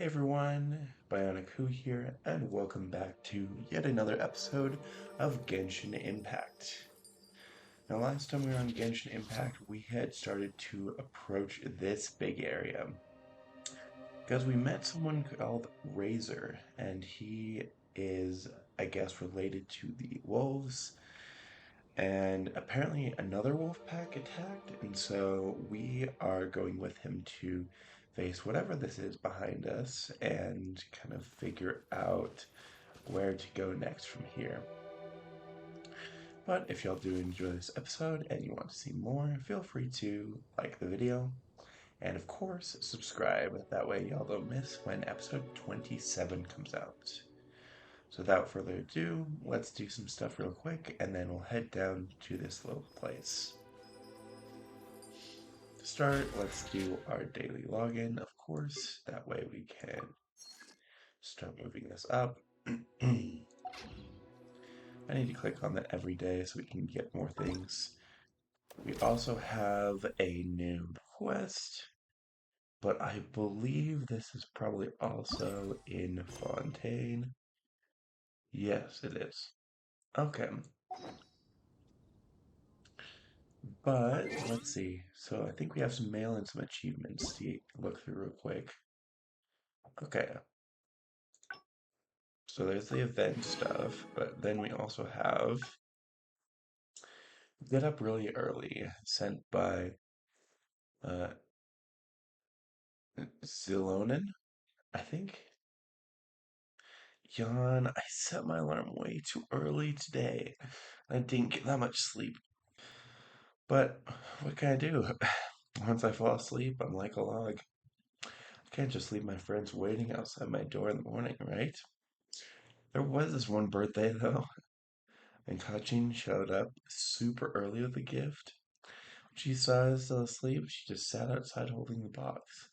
Hey everyone, Bionic Who here, and welcome back to yet another episode of Genshin Impact. Now, last time we were on Genshin Impact, we had started to approach this big area because we met someone called Razor, and he is, I guess, related to the wolves. And apparently, another wolf pack attacked, and so we are going with him to face whatever this is behind us and kind of figure out where to go next from here. But if y'all do enjoy this episode and you want to see more, feel free to like the video and, of course, subscribe. That way, y'all don't miss when episode 27 comes out. So, without further ado, let's do some stuff real quick and then we'll head down to this little place. To start, let's do our daily login, of course. That way we can start moving this up. I need to click on that every day so we can get more things. We also have a new quest, but I believe this is probably also in Fontaine. Yes, it is. Okay, but let's see. So I think we have some mail and some achievements to look through real quick. Okay, so there's the event stuff, but then we also have Get Up Really Early, sent by uh, Zilonen, I think. Yawn, I set my alarm way too early today. I didn't get that much sleep. But what can I do? Once I fall asleep, I'm like a log. I can't just leave my friends waiting outside my door in the morning, right? There was this one birthday, though, and Kachin showed up super early with a gift. When she saw I was still asleep, she just sat outside holding the box,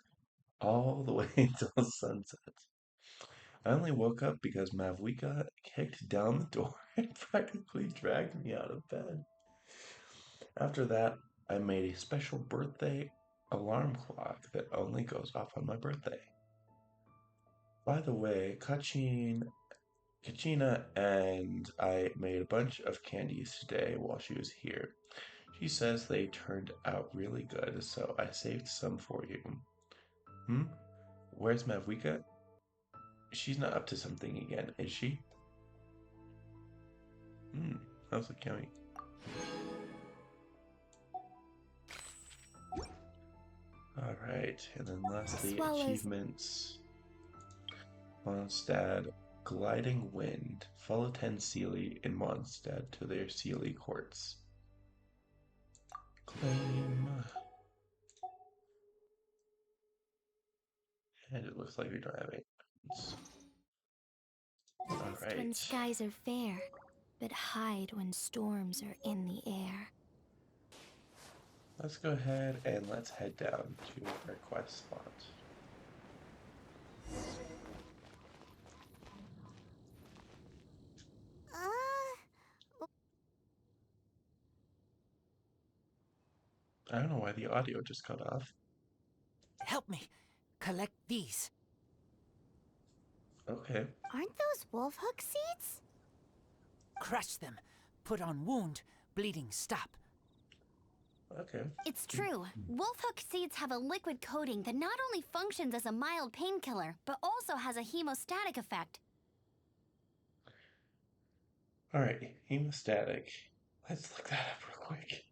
all the way until sunset. I only woke up because Mavwika kicked down the door and practically dragged me out of bed. After that, I made a special birthday alarm clock that only goes off on my birthday. By the way, Kachina and I made a bunch of candies today while she was here. She says they turned out really good, so I saved some for you. Hmm? Where's Mavwika? She's not up to something again, is she? Hmm, how's it going? Alright, and then lastly, Swallows. achievements. Mondstadt, Gliding Wind. Follow 10 Seelie in Mondstadt to their Seelie courts. Claim. And it looks like we don't have any. Best when Alright, skies are fair, but hide when storms are in the air. let's go ahead and let's head down to our quest spot. I don't know why the audio just cut off. Help me. Collect these. Okay. Aren't those wolf hook seeds? Crush them. Put on wound. Bleeding stop. Okay. It's true. Wolf hook seeds have a liquid coating that not only functions as a mild painkiller, but also has a hemostatic effect. Alright, hemostatic. Let's look that up real quick.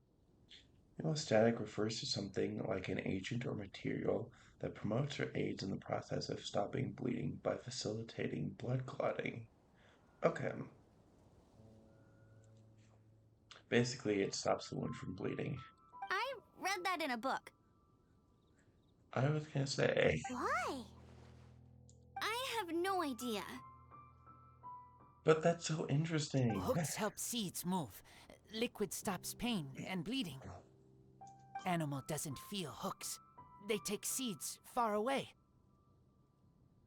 Hemostatic refers to something like an agent or material that promotes or aids in the process of stopping bleeding by facilitating blood clotting. Okay. Basically, it stops the wound from bleeding. I read that in a book. I was gonna say, Why? I have no idea. but that's so interesting. Hooks help seeds move. Liquid stops pain and bleeding. Animal doesn't feel hooks. They take seeds far away.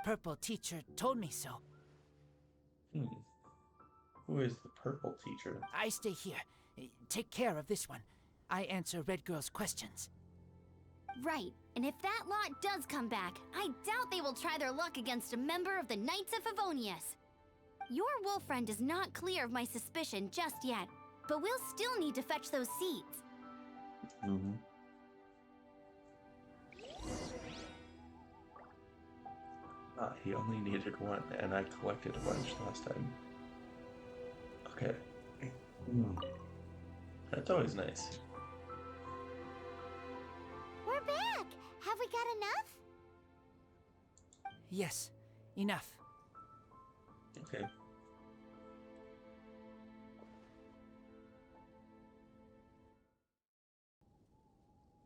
Purple teacher told me so. Hmm. Who is the purple teacher? I stay here. Take care of this one. I answer Red Girl's questions. Right, And if that lot does come back, I doubt they will try their luck against a member of the Knights of Favonius. Your wolf friend is not clear of my suspicion just yet, but we'll still need to fetch those seeds. Mm-hmm. Ah, he only needed one, and I collected a bunch last time. Okay. That's always nice. We're back! Have we got enough? Yes, enough. Okay.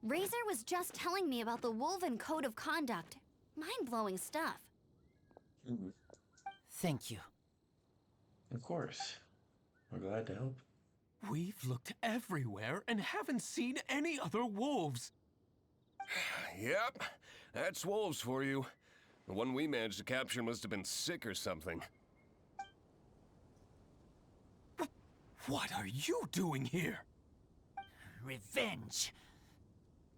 Razor was just telling me about the Wolven Code of Conduct. Mind-blowing stuff. Thank you. Of course. We're glad to help. We've looked everywhere and haven't seen any other wolves. Yep, that's wolves for you. The one we managed to capture must have been sick or something. What are you doing here? Revenge.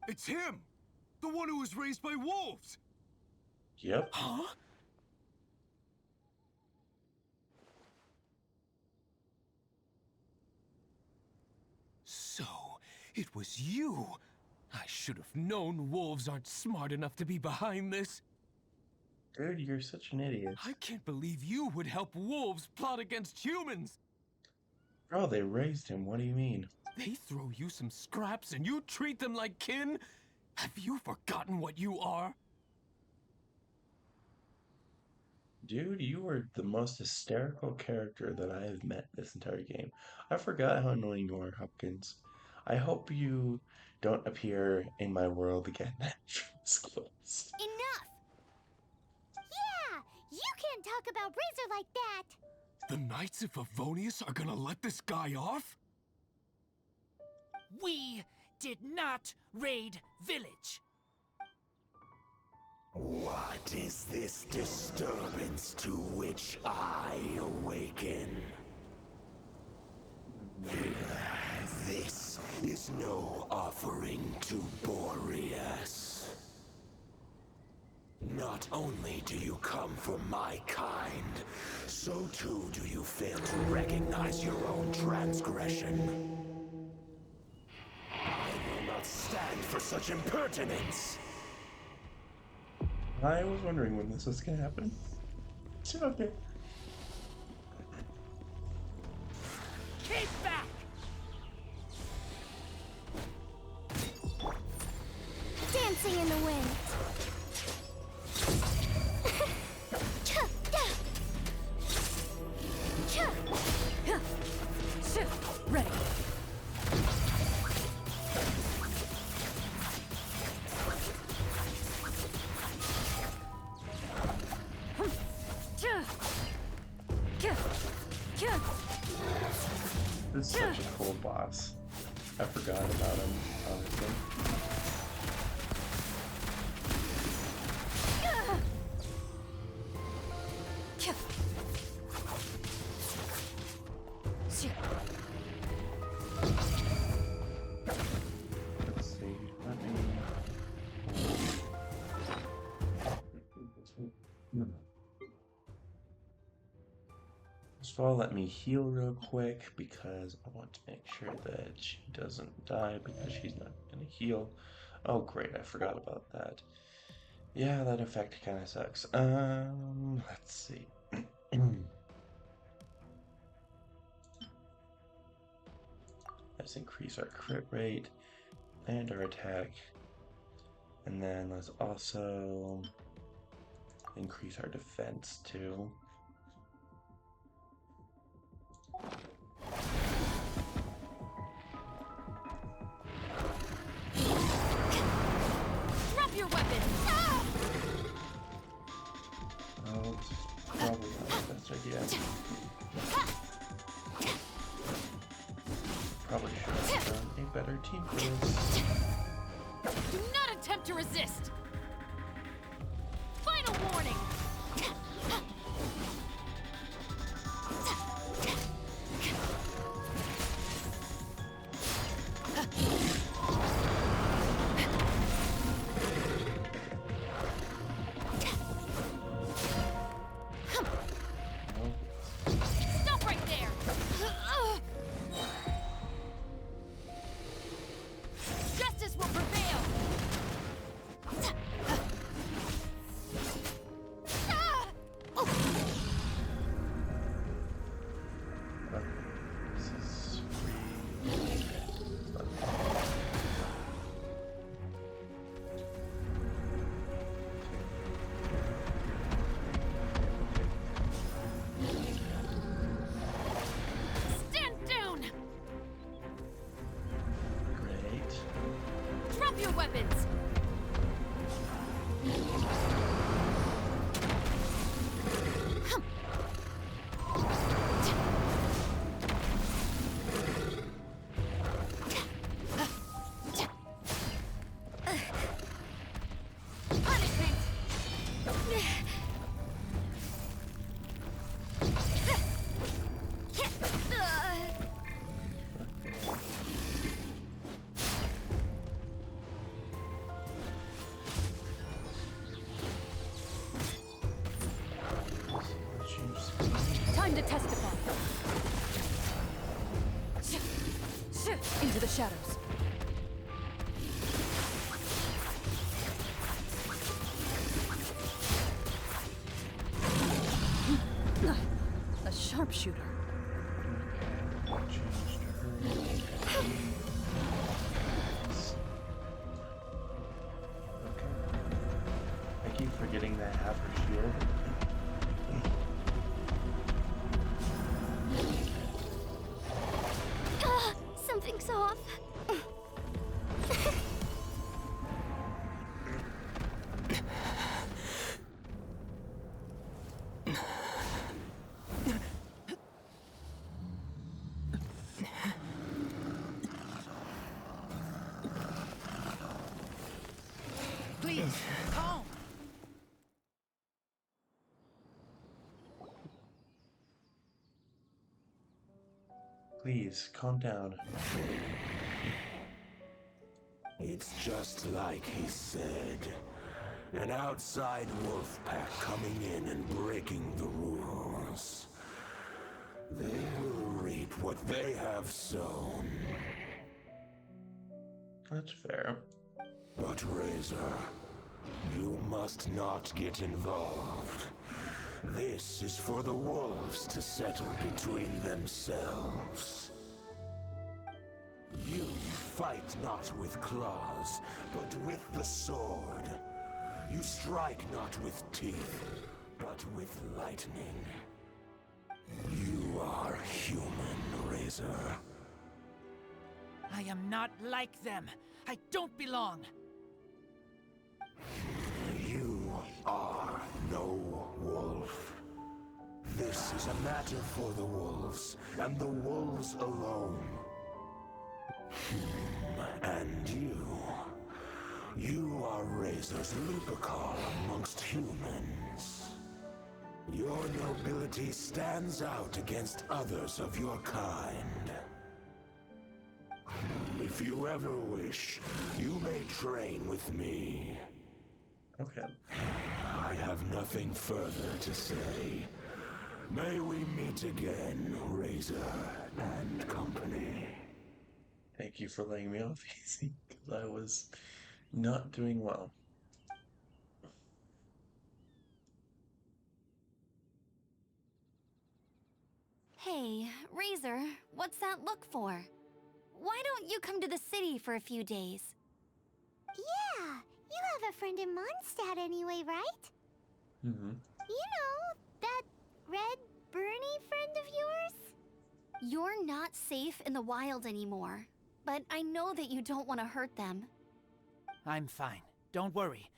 It's him! The one who was raised by wolves! Yep. Huh? So, it was you! I should have known wolves aren't smart enough to be behind this. Dude, you're such an idiot. I can't believe you would help wolves plot against humans! Bro, they raised him. What do you mean? They throw you some scraps and you treat them like kin? Have you forgotten what you are? Dude, you were the most hysterical character that I have met this entire game. I forgot how annoying you are, Hopkins. I hope you don't appear in my world again after this close. Enough! Yeah! You can't talk about Razor like that! The Knights of Favonius are gonna let this guy off? We did not raid village. What is this disturbance to which I awaken? This is no offering to BOREAS. Not only do you come from my kind, so too do you fail to recognize your own transgression. I will not stand for such impertinence! I was wondering when this was gonna happen. It's okay. Keep back! Dancing in the wind. Ready. This is such a cool boss. I forgot about him, honestly. Let's see. Let me. First of all, let me heal real quick because I want to make sure that she doesn't die because she's not going to heal. Oh, great, I forgot about that. Yeah, that effect kind of sucks. Let's see. Let's increase our crit rate and our attack. And then let's also increase our defense too. Drop your weapon! Oh, it's probably not the best idea. Probably should have done a better team for this. Do not attempt to resist! Final warning! happens. Punishment! Time to testify. Into the shadows. A sharpshooter. I keep forgetting that I have her shield. Something's off. Please, calm. Please, calm down. It's just like he said. An outside wolf pack coming in and breaking the rules. They will reap what they have sown. That's fair. But Razor, you must not get involved. This is for the wolves to settle between themselves. You fight not with claws, but with the sword. You strike not with teeth, but with lightning. You are human, Razor. I am not like them. I don't belong. You are no wolf. This is a matter for the wolves, and the wolves alone. And you are Razor's Lupercal amongst humans. Your nobility stands out against others of your kind. If you ever wish, you may train with me. Okay. I have nothing further to say. May we meet again, Razor and company. Thank you for laying me off easy, because I was not doing well. Hey, Razor, what's that look for? Why don't you come to the city for a few days? Yeah, you have a friend in Mondstadt anyway, right? Mm-hmm. You know, that red Bernie friend of yours? You're not safe in the wild anymore, but I know that you don't want to hurt them. I'm fine. Don't worry.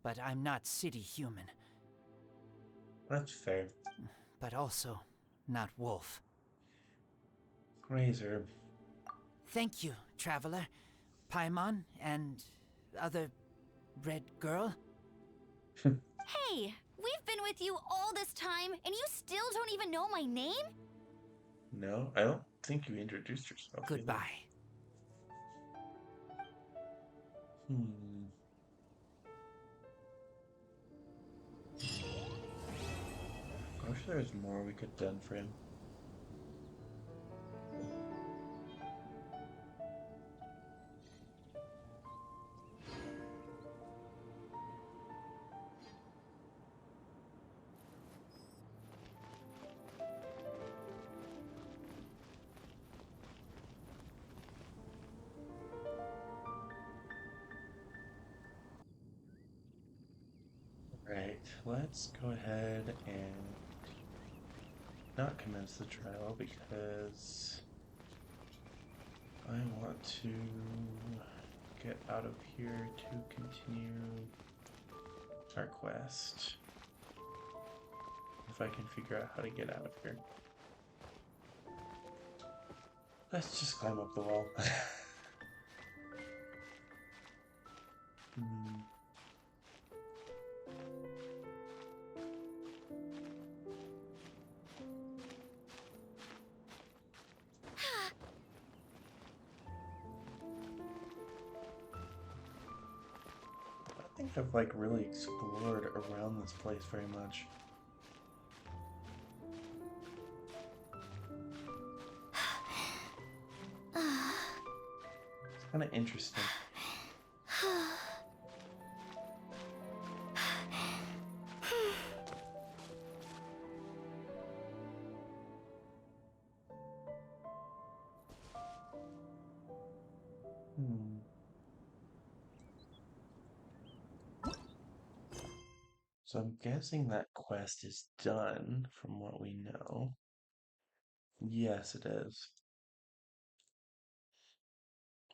But I'm not city human. That's fair. But also not wolf. Razor. Thank you, traveler. Paimon and other red girl. Hey, we've been with you all this time, and you still don't even know my name? No, I don't think you introduced yourself. either. Goodbye. I wish there was more we could have done for him. Right, let's go ahead and not commence the trial because I want to get out of here to continue our quest. If I can figure out how to get out of here. Let's just climb up the wall. Hmm. I think I've like really explored around this place very much. It's kind of interesting. Hmm. So I'm guessing that quest is done from what we know. Yes, it is.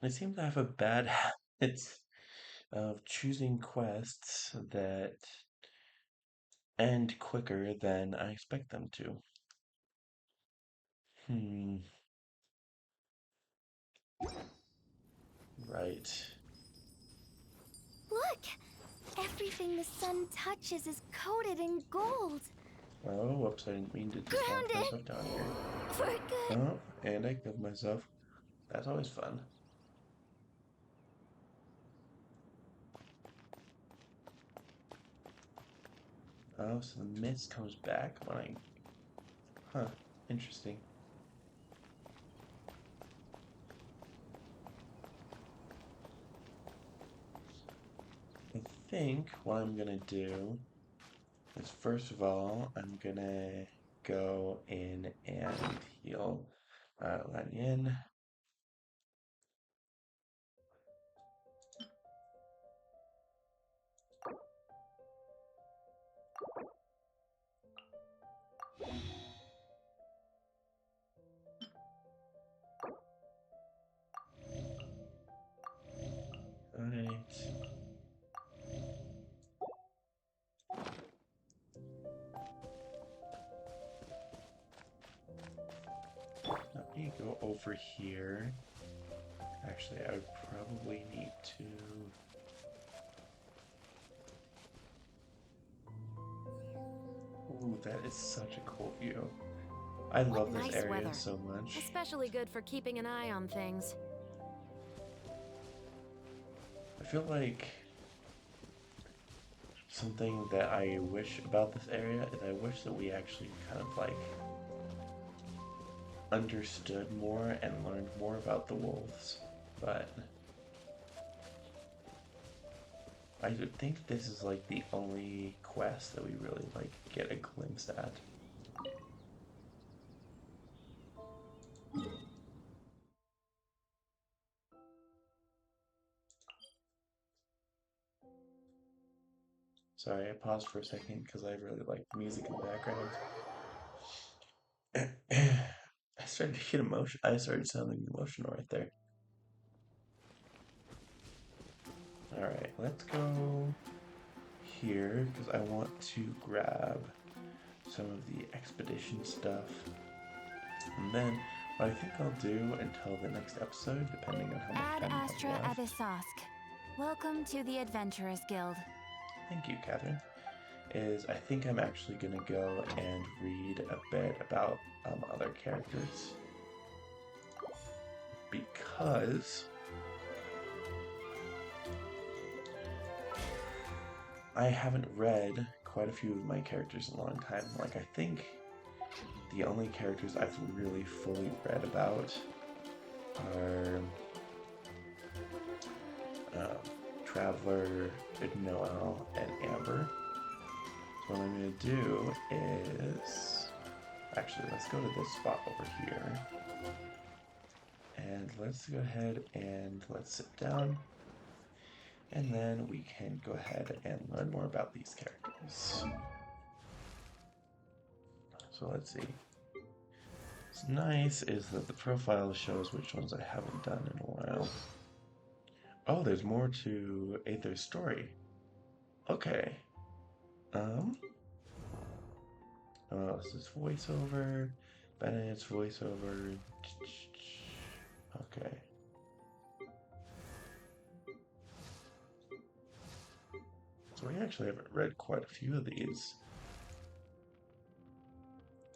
I seem to have a bad habit of choosing quests that end quicker than I expect them to. Hmm, right. Look! Everything the sun touches is coated in gold. Oh, whoops, I didn't mean to just launch Grounded! myself down here. For good! Oh, and I killed myself. That's always fun. Oh, so the mist comes back when I... Huh, interesting. I think what I'm gonna do is first of all, I'm gonna go in and heal Lanyan. Alright. Let me go over here. Actually, I would probably need to... Ooh, that is such a cool view. I love this nice area weather. so much. Especially good for keeping an eye on things. I feel like something that I wish about this area is I wish that we actually kind of like understood more and learned more about the wolves. But I would think this is like the only quest that we really like get a glimpse at. Sorry, I paused for a second because I really like the music in the background. I started to get emotion. I started sounding emotional right there. All right, let's go here because I want to grab some of the expedition stuff. And then what I think I'll do until the next episode, depending on how much Ad time I Astra have left. Abyssosque. Welcome to the Adventurers Guild. Thank you, Catherine. Is I think I'm actually going to go and read a bit about other characters. Because I haven't read quite a few of my characters in a long time. Like, I think the only characters I've really fully read about are Traveler, Noel, and Amber. So what I'm going to do is... Actually, let's go to this spot over here. And let's go ahead and let's sit down. And then we can go ahead and learn more about these characters. So let's see. What's nice is that the profile shows which ones I haven't done in a while. Oh, there's more to Aether's story. Okay. Um, oh, this is voiceover. Bennett's voiceover. Okay. So we actually haven't read quite a few of these.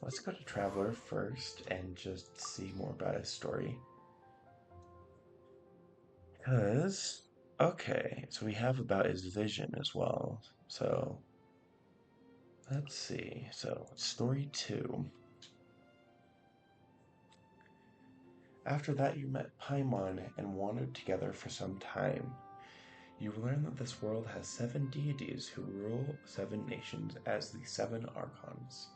Let's go to Traveler first and just see more about his story. Because, okay, so we have about his vision as well. So, let's see. So, story 2. After that, you met Paimon and wandered together for some time. You learn that this world has 7 deities who rule 7 nations as the 7 Archons.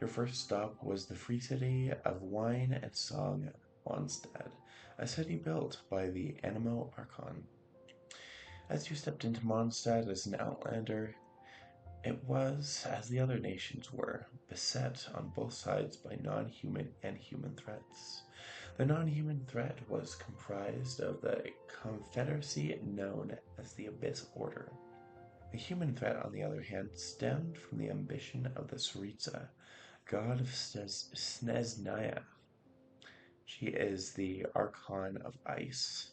Your first stop was the free city of wine and song, Mondstadt, a city built by the Anemo Archon. As you stepped into Mondstadt as an outlander, it was, as the other nations were, beset on both sides by non-human and human threats. The non-human threat was comprised of the confederacy known as the Abyss Order. The human threat, on the other hand, stemmed from the ambition of the Tsaritsa, god of Snezhnaya. She is the Archon of Ice,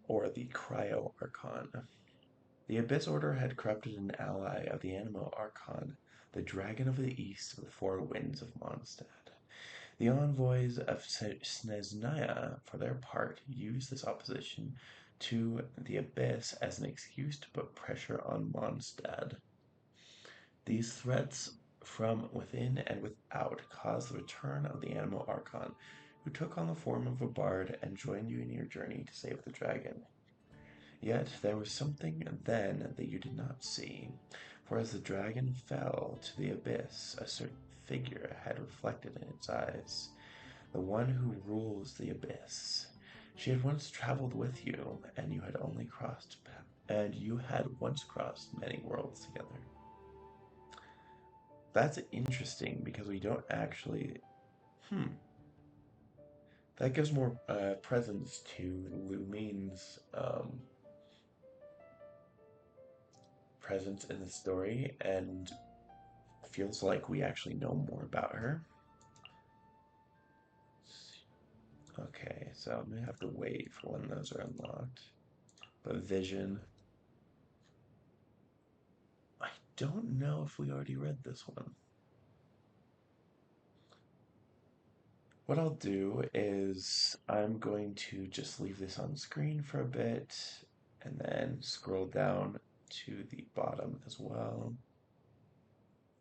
or the Cryo Archon. The Abyss Order had corrupted an ally of the Anemo Archon, the Dragon of the East of the Four Winds of Mondstadt. The envoys of Snezhnaya, for their part, used this opposition to the Abyss as an excuse to put pressure on Mondstadt. These threats from within and without caused the return of the Anemo Archon, who took on the form of a bard and joined you in your journey to save the dragon. Yet there was something then that you did not see, for as the dragon fell to the abyss, a certain figure had reflected in its eyes, the one who rules the abyss. She had once traveled with you, and you had once crossed many worlds together. That's interesting because we don't actually. That gives more presence to Lumine's presence in the story and feels like we actually know more about her. Okay, so I'm gonna have to wait for when those are unlocked. But Vision. I don't know if we already read this one. What I'll do is I'm going to just leave this on screen for a bit and then scroll down to the bottom as well.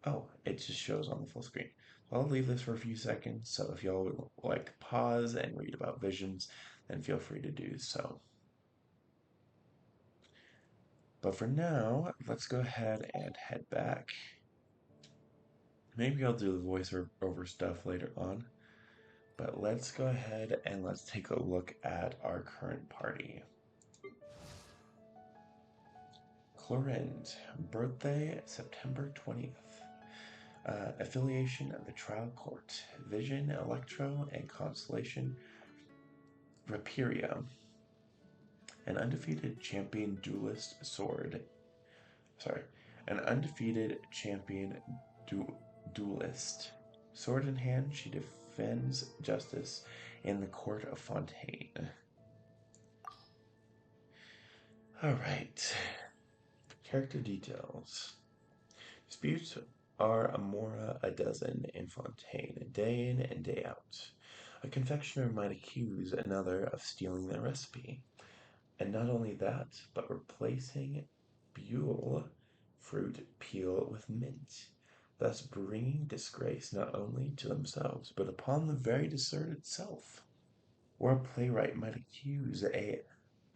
Oh, it just shows on the full screen. So I'll leave this for a few seconds, so if y'all would like to pause and read about visions, then feel free to do so. But for now, let's go ahead and head back. Maybe I'll do the voiceover stuff later on, but let's go ahead and let's take a look at our current party. Clorind, birthday September 20th. Affiliation of the Trial Court, Vision, Electro, and Constellation Rapiria. An undefeated champion duelist sword. Sorry, an undefeated champion duelist. Sword in hand, she defends justice in the court of Fontaine. Alright. Character details. Disputes are a dozen in Fontaine, day in and day out. A confectioner might accuse another of stealing their recipe. And not only that, but replacing Buell fruit peel with mint, thus bringing disgrace not only to themselves, but upon the very dessert itself. Or a playwright might accuse a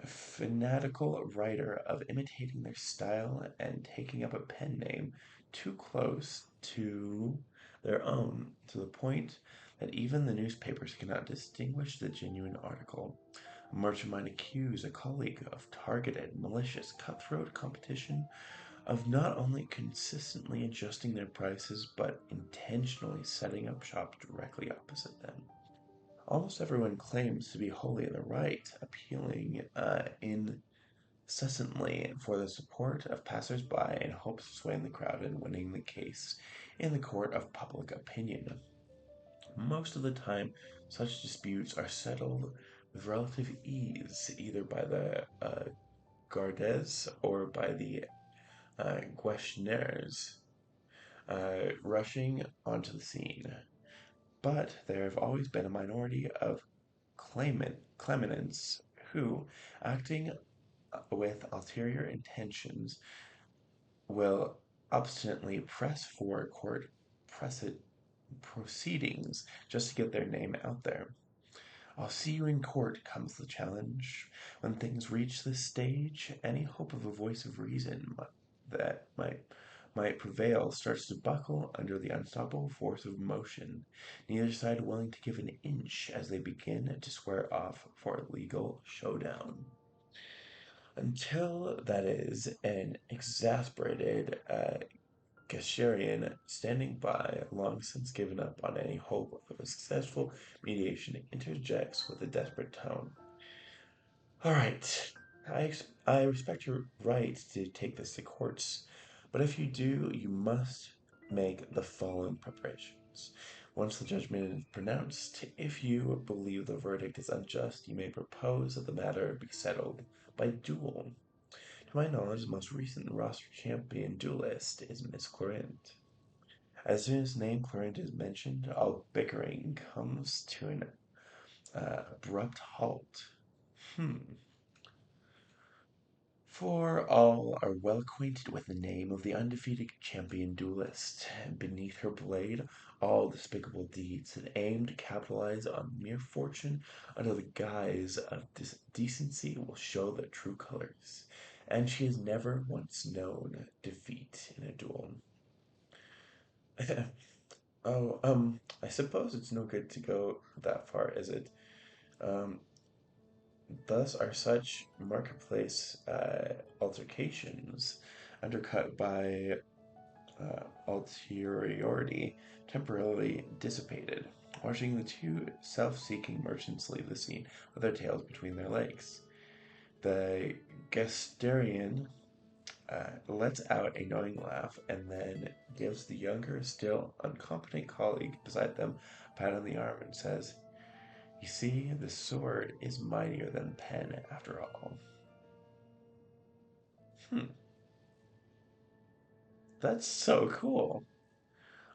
fanatical writer of imitating their style and taking up a pen name too close to their own, to the point that even the newspapers cannot distinguish the genuine article. A merchant might accuse a colleague of targeted, malicious, cutthroat competition, of not only consistently adjusting their prices, but intentionally setting up shop directly opposite them. Almost everyone claims to be wholly in the right, appealing incessantly for the support of passers-by in hopes of swaying the crowd and winning the case in the court of public opinion. Most of the time, such disputes are settled with relative ease, either by the gardes or by the questionnaires rushing onto the scene. But there have always been a minority of claimants who, acting with ulterior intentions, will obstinately press for court proceedings just to get their name out there. "I'll see you in court," comes the challenge. When things reach this stage, any hope of a voice of reason that might prevail starts to buckle under the unstoppable force of emotion, neither side willing to give an inch as they begin to square off for a legal showdown. Until that is an exasperated Gasharian, standing by, long since given up on any hope of a successful mediation, interjects with a desperate tone. "All right, I respect your right to take this to courts, but if you do, you must make the following preparations. Once the judgment is pronounced, if you believe the verdict is unjust, you may propose that the matter be settled by duel. To my knowledge, the most recent roster champion duelist is Miss Corinth. As soon as the name Corinth is mentioned, all bickering comes to an abrupt halt. For all are well acquainted with the name of the undefeated champion duelist. Beneath her blade, all despicable deeds that aim to capitalize on mere fortune under the guise of decency will show their true colors, and she has never once known defeat in a duel." Oh, I suppose it's no good to go that far, is it? Um, Thus are such marketplace altercations undercut by ulteriority temporarily dissipated, watching the two self-seeking merchants leave the scene with their tails between their legs. The Gestarian lets out a knowing laugh and then gives the younger, still incompetent colleague beside them a pat on the arm and says, "You see, the sword is mightier than pen after all." Hmm, that's so cool.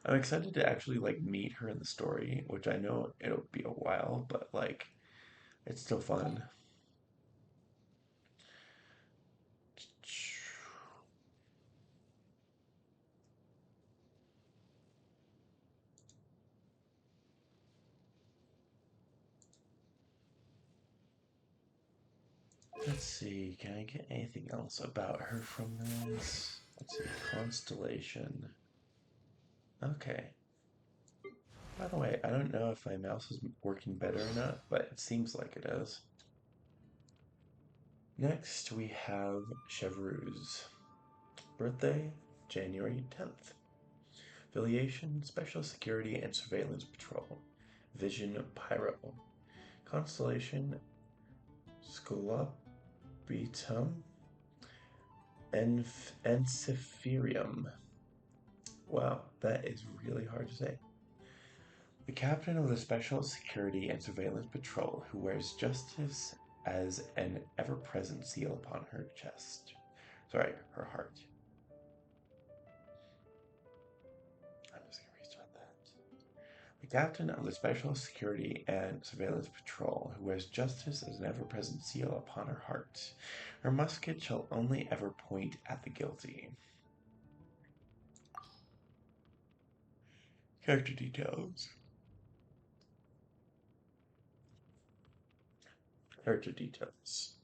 I'm excited to actually meet her in the story, which I know it'll be a while, but it's still fun. Let's see, can I get anything else about her from this? Let's see, Constellation. Okay. By the way, I don't know if my mouse is working better or not, but it seems like it is. Next, we have Chevreuse. Birthday, January 10th. Affiliation, Special Security and Surveillance Patrol. Vision, Pyro. Constellation, Sculopitum, Encepherium. Wow, that is really hard to say. The captain of the Special Security and Surveillance Patrol who wears justice as an ever-present seal upon her chest. Sorry, her heart. I'm just gonna restart that. The captain of the Special Security and Surveillance Patrol who wears justice as an ever-present seal upon her heart. Her musket shall only ever point at the guilty. Character details. Character details.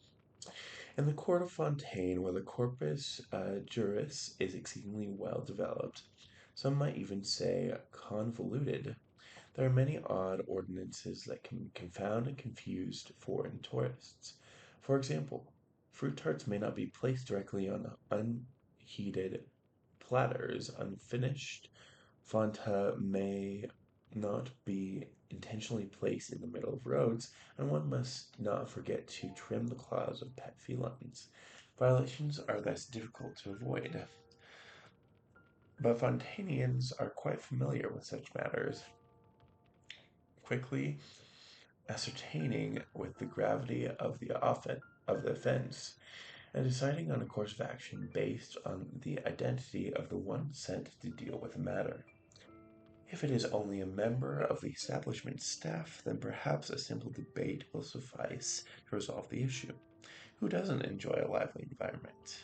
In the court of Fontaine, where the corpus juris is exceedingly well developed, some might even say convoluted, there are many odd ordinances that can confound and confuse foreign tourists. For example, fruit tarts may not be placed directly on unheated platters. Unfinished Fanta may not be intentionally placed in the middle of roads, and one must not forget to trim the claws of pet felines. Violations are thus difficult to avoid, but Fontanians are quite familiar with such matters, quickly ascertaining with the gravity of the offense and deciding on a course of action based on the identity of the one sent to deal with the matter. If it is only a member of the establishment staff, then perhaps a simple debate will suffice to resolve the issue. Who doesn't enjoy a lively environment?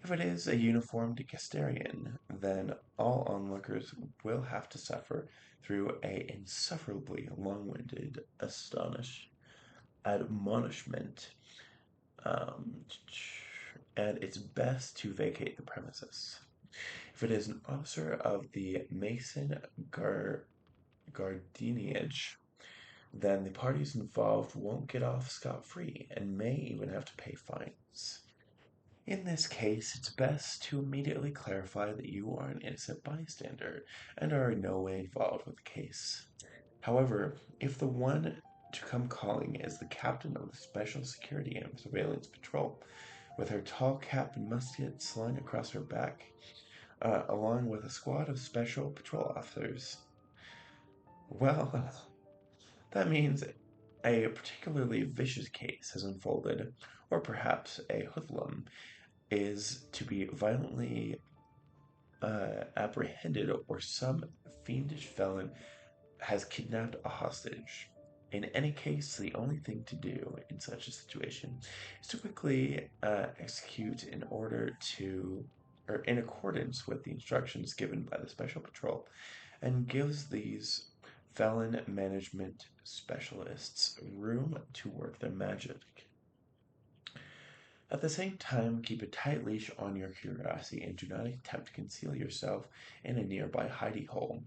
If it is a uniformed Castarian, then all onlookers will have to suffer through a insufferably long-winded admonishment, um, and it's best to vacate the premises. If it is an officer of the Mason Gardeniage, then the parties involved won't get off scot-free and may even have to pay fines. In this case, it's best to immediately clarify that you are an innocent bystander and are in no way involved with the case. However, if the one to come calling is the captain of the Special Security and Surveillance Patrol, with her tall cap and musket slung across her back, along with a squad of Special Patrol officers, well, that means a particularly vicious case has unfolded, or perhaps a hoodlum is to be violently apprehended, or some fiendish felon has kidnapped a hostage. In any case, the only thing to do in such a situation is to quickly execute in accordance with the instructions given by the Special Patrol, and gives these felon management specialists room to work their magic. At the same time, keep a tight leash on your curiosity and do not attempt to conceal yourself in a nearby hidey hole,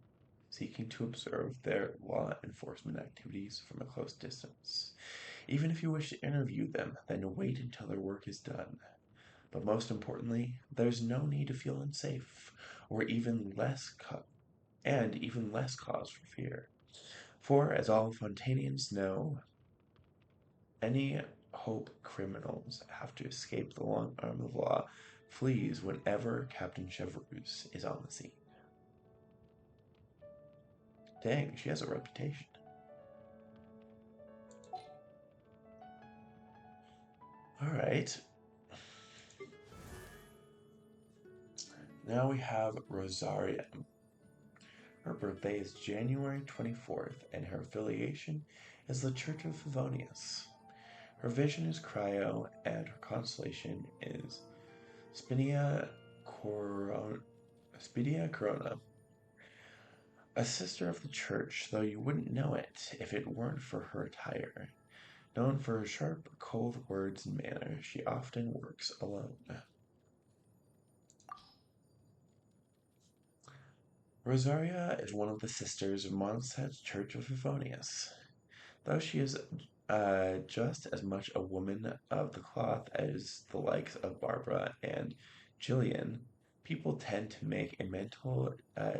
seeking to observe their law enforcement activities from a close distance. Even if you wish to interview them, then wait until their work is done. But most importantly, there's no need to feel unsafe, or even less cause for fear. For, as all Fontanians know, any hope criminals have to escape the long arm of law flees whenever Captain Chevreuse is on the scene. Dang, she has a reputation. Alright. Now we have Rosaria. Her birthday is January 24th, and her affiliation is the Church of Favonius. Her vision is Cryo, and her constellation is Spinia Corona. A sister of the church, though you wouldn't know it if it weren't for her attire. Known for her sharp, cold words and manner, she often works alone. Rosaria is one of the sisters of Mondstadt's Church of Favonius. Though she is just as much a woman of the cloth as the likes of Barbara and Gillian, people tend to make a mental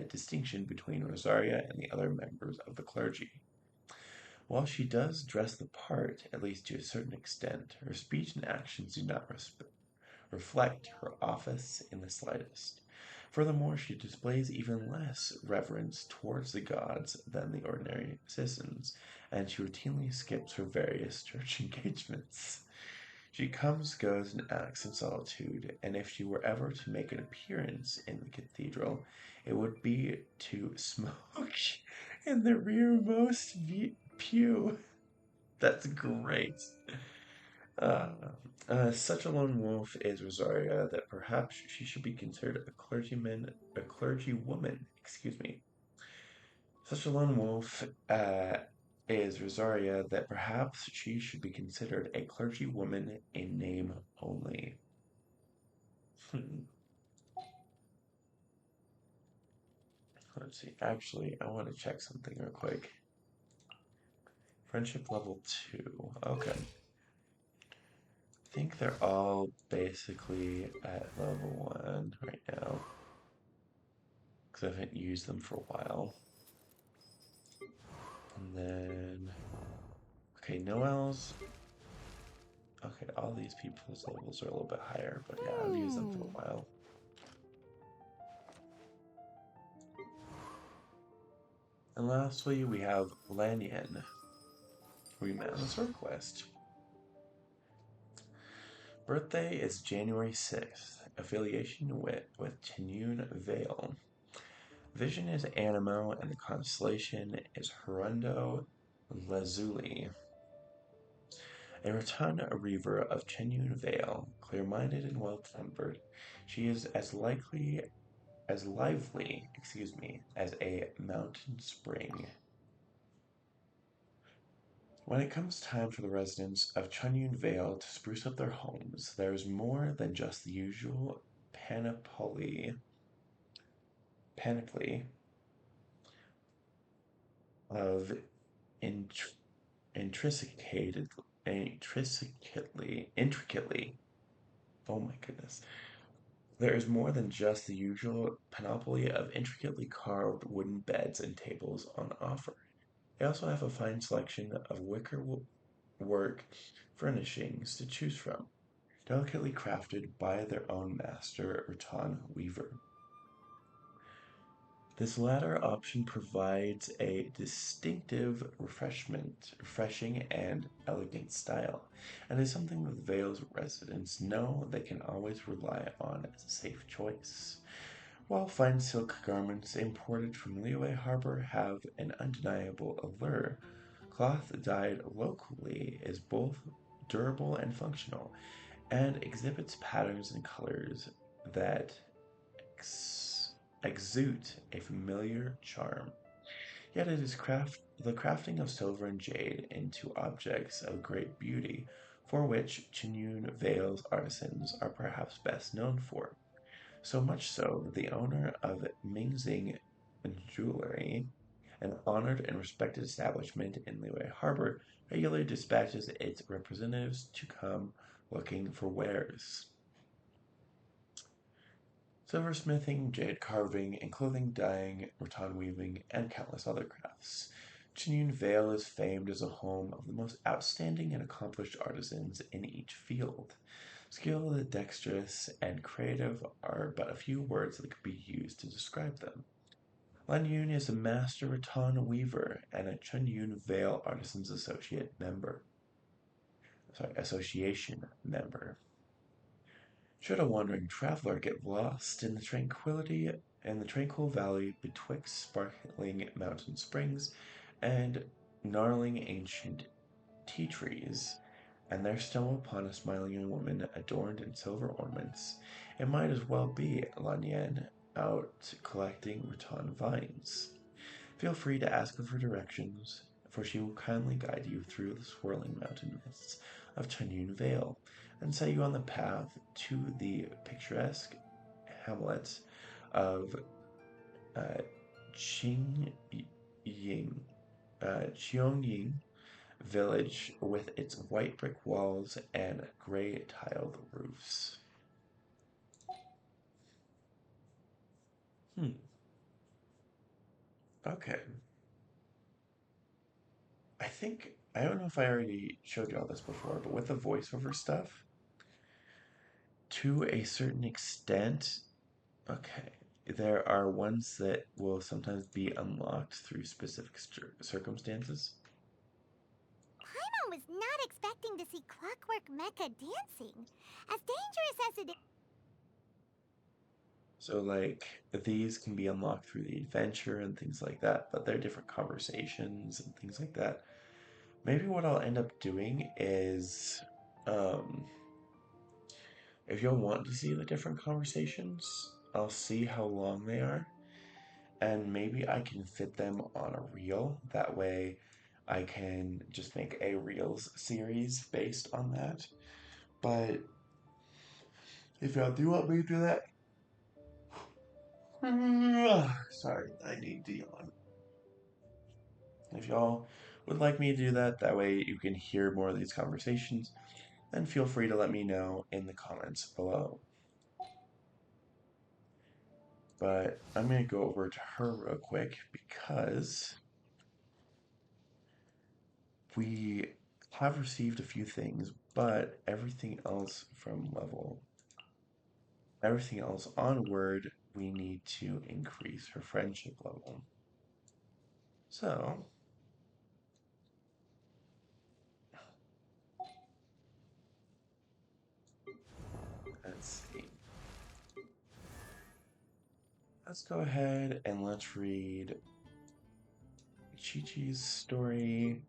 distinction between Rosaria and the other members of the clergy. While she does dress the part, at least to a certain extent, her speech and actions do not reflect her office in the slightest. Furthermore, she displays even less reverence towards the gods than the ordinary citizens, and she routinely skips her various church engagements. She comes, goes, and acts in solitude, and if she were ever to make an appearance in the cathedral, it would be to smoke in the rearmost pew. That's great. Uh, Such a lone wolf is Rosaria that perhaps she should be considered a clergywoman, excuse me. Such a lone wolf is Rosaria that perhaps she should be considered a clergywoman in name only. Let's see. Actually, I want to check something real quick. Friendship level 2. Okay. I think they're all basically at level 1 right now, because I haven't used them for a while. then, okay, Noel's. Okay, all these people's levels are a little bit higher, but yeah, I'll use them for a while. And lastly, we have Lanyan. We met on the sword quest. Birthday is January 6th. Affiliation with Tinyun Vale. Vision is Animo, and the constellation is Hirundo Lazuli. A rotund reaver of Tinyun Vale, clear-minded and well-tempered, she is as lively, as a mountain spring. When it comes time for the residents of Chunyun Vale to spruce up their homes, there is more than just the usual panoply of intricately. Oh my goodness. There is more than just the usual panoply of intricately carved wooden beds and tables on offer. They also have a fine selection of wicker work furnishings to choose from, delicately crafted by their own master rattan weaver. This latter option provides a distinctive refreshing and elegant style, and is something that Vale's residents know they can always rely on as a safe choice. While fine silk garments imported from Liyue Harbor have an undeniable allure, cloth dyed locally is both durable and functional, and exhibits patterns and colors that exude a familiar charm. Yet it is the crafting of silver and jade into objects of great beauty, for which Chinyun Vale's artisans are perhaps best known for. So much so that the owner of Mingxing Jewelry, an honored and respected establishment in Liyue Harbor, regularly dispatches its representatives to come looking for wares. Silversmithing, jade carving, and clothing dyeing, rattan weaving, and countless other crafts. Chinyun Vale is famed as a home of the most outstanding and accomplished artisans in each field. Skilled, dexterous, and creative are but a few words that could be used to describe them. Lan Yun is a master rattan weaver and a Chunyun Vale Artisans Association member. Should a wandering traveler get lost in the tranquil valley betwixt sparkling mountain springs and gnarling ancient tea trees, and there stumble upon a smiling young woman adorned in silver ornaments, it might as well be Lanyan out collecting rattan vines. Feel free to ask her for directions, for she will kindly guide you through the swirling mountain mists of Chanyun Vale, and set you on the path to the picturesque hamlet of uh, Qing Ying, Cheongying village with its white brick walls and gray tiled roofs. Okay. I don't know if I already showed you all this before, but with the voiceover stuff, to a certain extent, okay, there are ones that will sometimes be unlocked through specific circumstances. Paimon was not expecting to see Clockwork Mecha dancing. As dangerous as it is. So, like, these can be unlocked through the adventure and things like that, but they're different conversations and things like that. Maybe what I'll end up doing is, um, if you'll want to see the different conversations, I'll see how long they are, and maybe I can fit them on a reel. That way, I can just make a Reels series based on that. But if y'all do want me to do that, sorry, I need to yawn. If y'all would like me to do that, that way you can hear more of these conversations, then feel free to let me know in the comments below. But I'm going to go over to her real quick because We have received a few things, but everything else onward, we need to increase her friendship level. So, let's see. Let's go ahead and let's read Chi-Chi's story,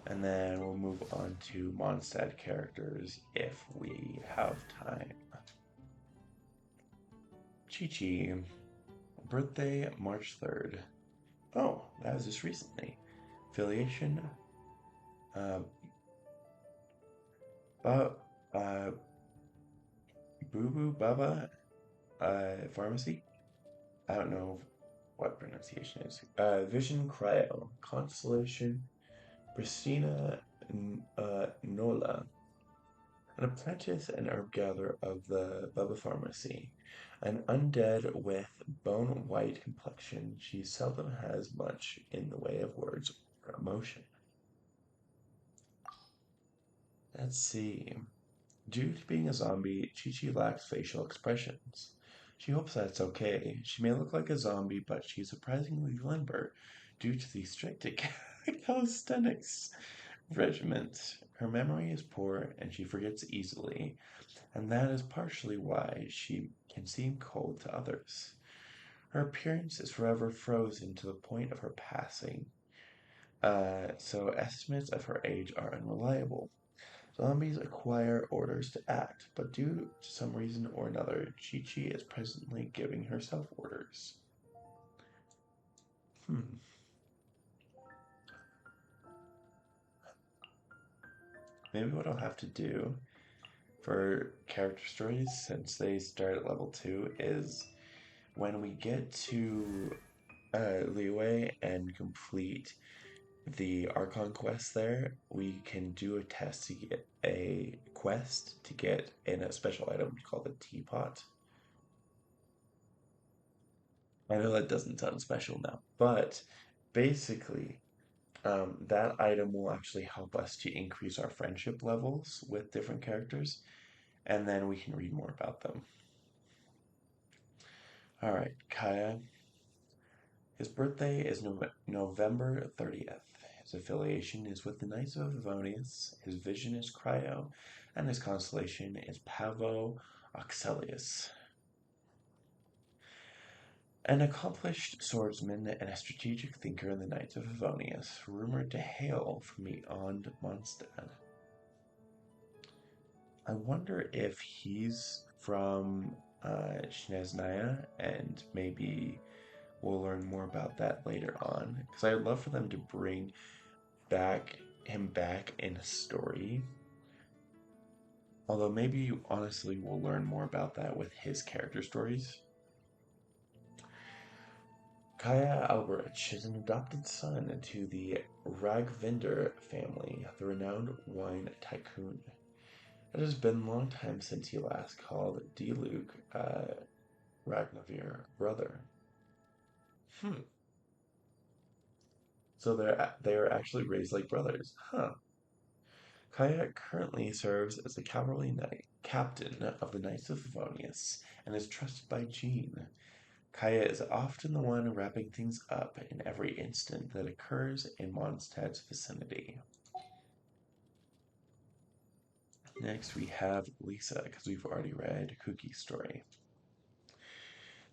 and then we'll move on to Mondstadt characters if we have time. Chi-Chi, birthday March 3rd. Oh, that was just recently. Affiliation, uh, uh, Boo Boo Baba, Pharmacy. I don't know what pronunciation is. Vision Cryo, Constellation, Christina Nola, an apprentice and herb gatherer of the Bubba Pharmacy. An undead with bone-white complexion, she seldom has much in the way of words or emotion. Let's see. Due to being a zombie, Chi-Chi lacks facial expressions. She hopes that's okay. She may look like a zombie, but she's surprisingly limber due to the strict calisthenics regiment. Her memory is poor and she forgets easily, and that is partially why she can seem cold to others. Her appearance is forever frozen to the point of her passing, so estimates of her age are unreliable. Zombies acquire orders to act, but due to some reason or another, Chi-Chi is presently giving herself orders. Maybe what I'll have to do for character stories, since they start at level 2, is when we get to Liyue and complete the Archon quest there, we can do a test to get a quest to get in a special item called a teapot. I know that doesn't sound special now, but basically, that item will actually help us to increase our friendship levels with different characters, and then we can read more about them. All right, Kaya. His birthday is November 30th. His affiliation is with the Knights of Favonius, his vision is Cryo, and his constellation is Pavo Oxelius. An accomplished swordsman and a strategic thinker in the Knights of Favonius, rumored to hail from beyond Mondstadt. I wonder if he's from Snezhnaya, and maybe we'll learn more about that later on. Because I'd love for them to bring him back in a story. Although maybe, honestly, we'll learn more about that with his character stories. Kaya Alberich is an adopted son to the Ragvinder family, the renowned wine tycoon. It has been a long time since he last called Diluc Ragnavir brother. So they are actually raised like brothers, huh? Kaya currently serves as the cavalry captain of the Knights of Favonius and is trusted by Jean. Kaya is often the one wrapping things up in every incident that occurs in Mondstadt's vicinity. Next, we have Lisa, because we've already read Cookie's story.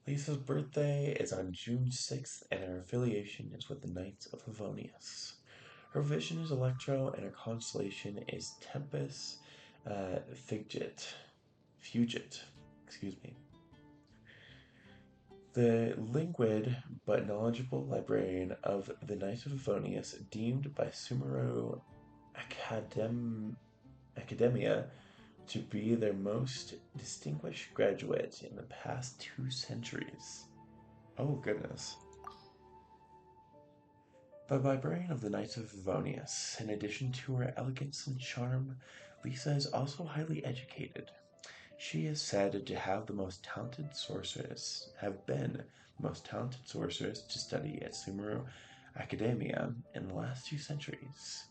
Lisa's birthday is on June 6th, and her affiliation is with the Knights of Favonius. Her vision is Electro, and her constellation is Tempest Fugit. Excuse me. The languid but knowledgeable librarian of the Knights of Favonius, deemed by Sumeru Academia to be their most distinguished graduate in the past 2 centuries. Oh, goodness. The librarian of the Knights of Favonius, in addition to her elegance and charm, Lisa is also highly educated. She is said to have been the most talented sorceress to study at Sumeru academia in the last 2 centuries.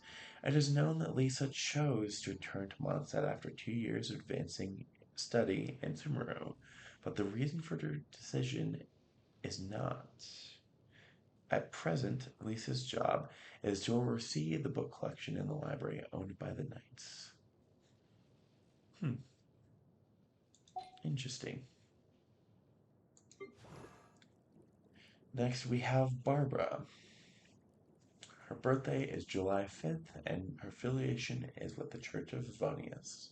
It is known that Lisa chose to return to Mondstadt after 2 years of advancing study in Sumeru, but the reason for her decision is not. At present, Lisa's job is to oversee the book collection in the library owned by the Knights. Interesting. Next, we have Barbara. Her birthday is July 5th, and her affiliation is with the Church of Favonius.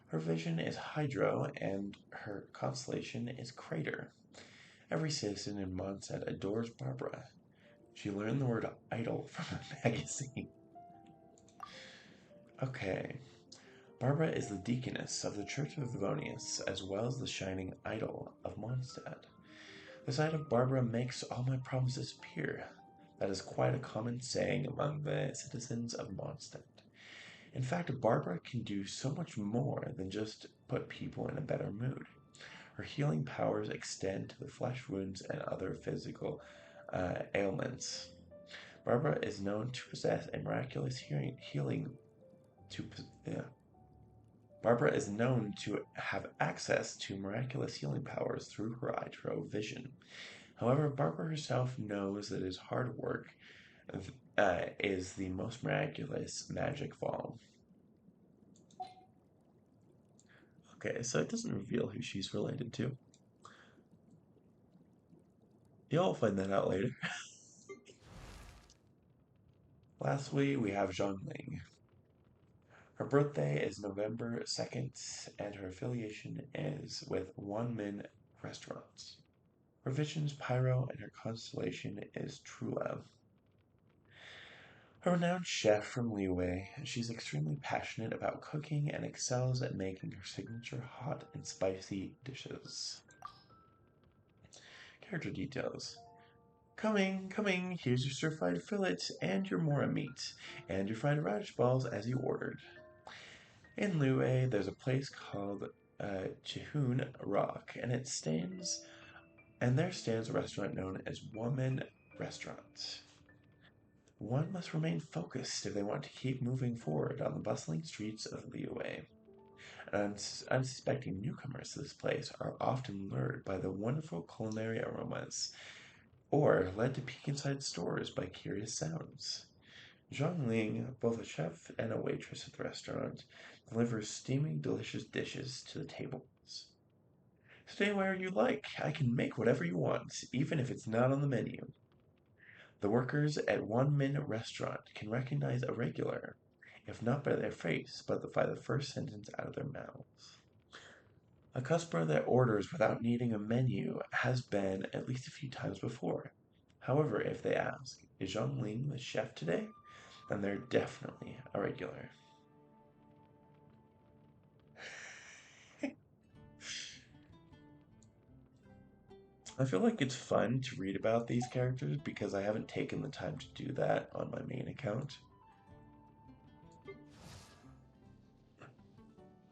Her vision is Hydro, and her constellation is Crater. Every citizen in Mondstadt adores Barbara. She learned the word idol from a magazine. Okay. Barbara is the deaconess of the Church of Favonius, as well as the shining idol of Mondstadt. The sight of Barbara makes all my promises appear. That is quite a common saying among the citizens of Mondstadt. In fact, Barbara can do so much more than just put people in a better mood. Her healing powers extend to the flesh wounds and other physical ailments. Barbara is known to possess a miraculous Barbara is known to have access to miraculous healing powers through her Hydro vision. However, Barbara herself knows that his hard work is the most miraculous magic of all. Okay, so it doesn't reveal who she's related to. You'll find that out later. Lastly, we have Zhongling. Her birthday is November 2nd, and her affiliation is with Wanmin Restaurants. Her vision's Pyro, and her constellation is Trula. A renowned chef from Liyue, she's extremely passionate about cooking and excels at making her signature hot and spicy dishes. Character details. Coming, coming, here's your stir-fried fillet and your mora meat, and your fried radish balls as you ordered. In Liyue, there's a place called Chihun Rock, and there stands a restaurant known as Woman Restaurant. One must remain focused if they want to keep moving forward on the bustling streets of Liyue. Unsuspecting newcomers to this place are often lured by the wonderful culinary aromas, or led to peek inside stores by curious sounds. Zhang Ling, both a chef and a waitress at the restaurant, delivers steaming, delicious dishes to the tables. Stay where you like. I can make whatever you want, even if it's not on the menu. The workers at Wanmin Restaurant can recognize a regular, if not by their face, but by the first sentence out of their mouths. A customer that orders without needing a menu has been at least a few times before. However, if they ask, is Zhang Ling the chef today? Then they're definitely a regular. I feel like it's fun to read about these characters because I haven't taken the time to do that on my main account.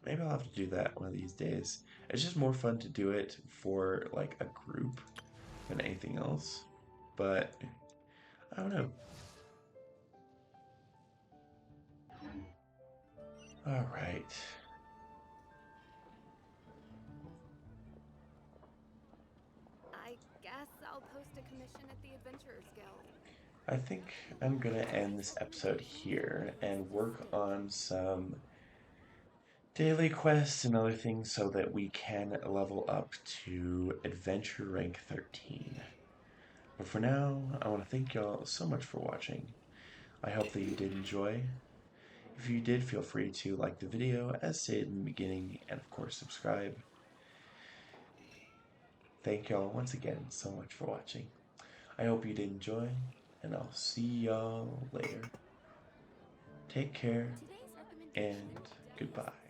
Maybe I'll have to do that one of these days. It's just more fun to do it for like a group than anything else. But I don't know. All right. I guess I'll post a commission at the Adventurers Guild. I think I'm gonna end this episode here and work on some daily quests and other things so that we can level up to adventure rank 13. But for now, I want to thank y'all so much for watching. I hope that you did enjoy. If you did, feel free to like the video as stated in the beginning, and of course subscribe. Thank y'all once again so much for watching. I hope you did enjoy, and I'll see y'all later. Take care, and goodbye.